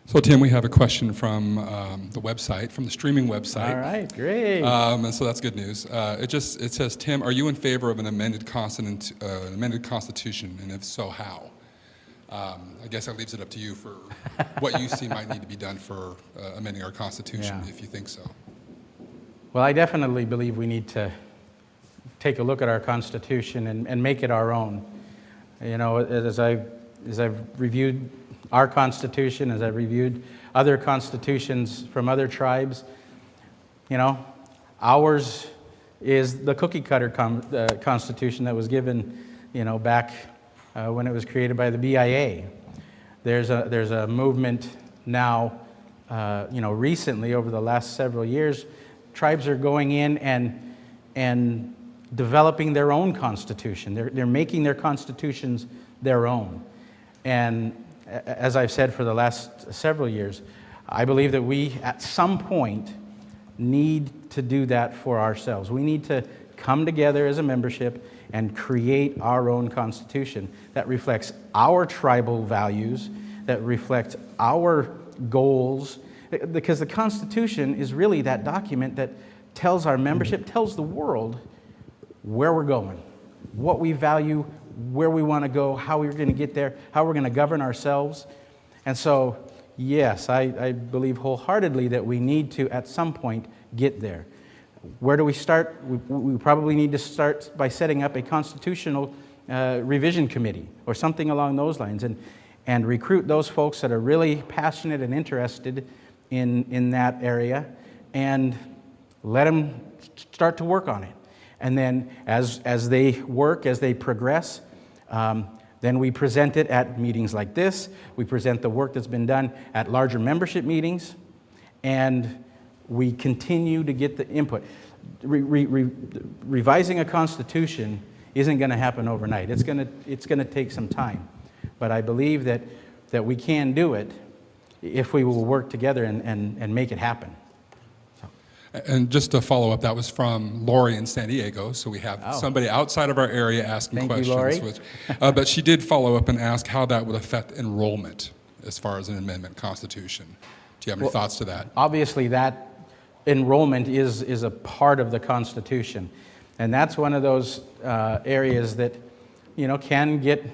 So Tim, we have a question from the website, from the streaming website. All right, great. And so that's good news. It says, Tim, are you in favor of an amended constitution, and if so, how? I guess that leaves it up to you for what you see might need to be done for amending our Constitution, if you think so. Well, I definitely believe we need to take a look at our Constitution and make it our own. You know, as I've reviewed our Constitution, as I've reviewed other constitutions from other tribes, you know, ours is the cookie cutter Constitution that was given, you know, back when it was created by the BIA. There's a movement now, you know, recently over the last several years, tribes are going in and developing their own constitution. They're making their constitutions their own. And as I've said for the last several years, I believe that we at some point need to do that for ourselves. We need to come together as a membership and create our own constitution that reflects our tribal values, that reflects our goals, because the Constitution is really that document that tells our membership, tells the world where we're going, what we value, where we want to go, how we're going to get there, how we're going to govern ourselves. And so, yes, I believe wholeheartedly that we need to, at some point, get there. Where do we start? We probably need to start by setting up a constitutional revision committee or something along those lines, and recruit those folks that are really passionate and interested in that area, and let them start to work on it. And then as they work, as they progress, then we present it at meetings like this. We present the work that's been done at larger membership meetings, and we continue to get the input. Revising a constitution isn't going to happen overnight. It's going to take some time. But I believe that we can do it if we will work together and make it happen. And just to follow up, that was from Lori in San Diego, so we have somebody outside of our area asking questions. Thank you, Lori. But she did follow up and ask how that would affect enrollment as far as an amendment constitution. Do you have any thoughts to that? Obviously, that enrollment is a part of the Constitution, and that's one of those areas that, you know, can get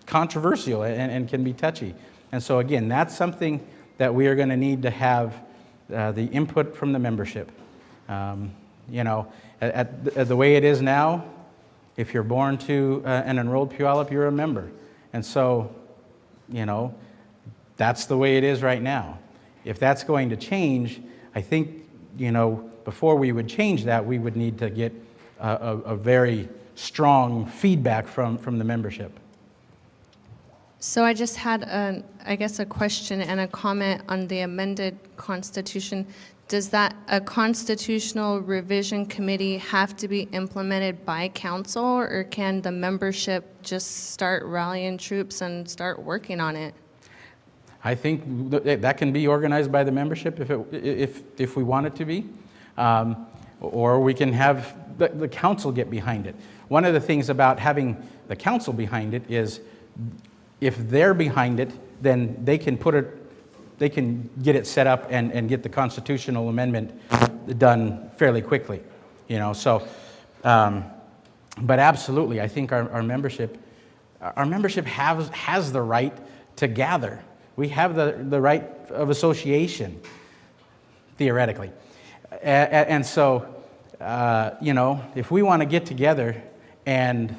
controversial and can be touchy. And so again, that's something that we are going to need to have the input from the membership. You know, at the way it is now, if you're born to an enrolled Puyallup, you're a member. And so, you know, that's the way it is right now. If that's going to change, I think, you know, before we would change that, we would need to get a very strong feedback from the membership. So I just had, I guess, a question and a comment on the amended Constitution. Does a constitutional revision committee have to be implemented by council, or can the membership just start rallying troops and start working on it? I think that can be organized by the membership if we want it to be, or we can have the council get behind it. One of the things about having the council behind it is, if they're behind it, then they can get it set up and get the constitutional amendment done fairly quickly, you know. So, but absolutely, I think our membership has the right to gather. We have the right of association, theoretically, and so, you know, if we want to get together and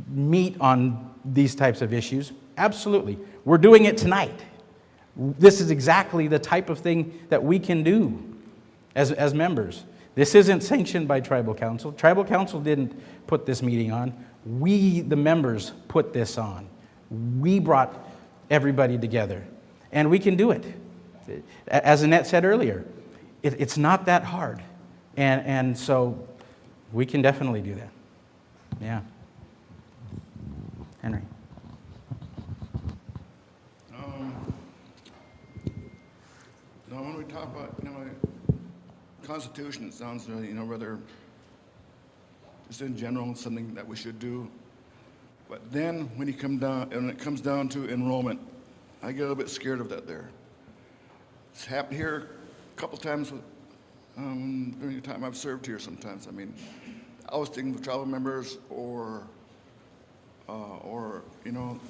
meet on these types of issues, absolutely. We're doing it tonight. This is exactly the type of thing that we can do as members. This isn't sanctioned by Tribal Council. Tribal Council didn't put this meeting on. We, the members, put this on. We brought everybody together, and we can do it. As Annette said earlier, it's not that hard, and so we can definitely do that. Yeah. Henry. Now, when we talk about, you know, Constitution, it sounds, you know, rather just in general something that we should do. But then when it comes down to enrollment, I get a little bit scared of that there. It's happened here a couple times during the time I've served here sometimes. I mean, ousting of tribal members or you know,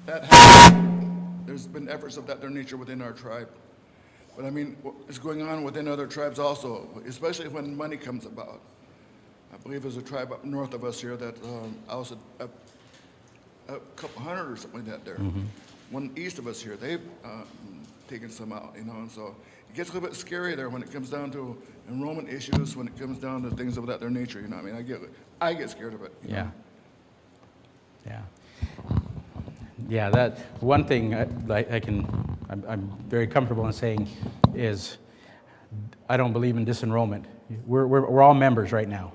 that happens. There's been efforts of that nature within our tribe. But I mean, what is going on within other tribes also, especially when money comes about. I believe there's a tribe up north of us here that ousted a couple hundred or something like that there. One east of us here, they've taken some out, you know, and so it gets a little bit scary there when it comes down to enrollment issues, when it comes down to things of that their nature, you know. I mean, I get scared of it. You know? Yeah, that one thing I'm very comfortable in saying is I don't believe in disenrollment. We're all members right now.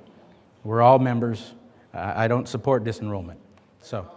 We're all members. I don't support disenrollment. So.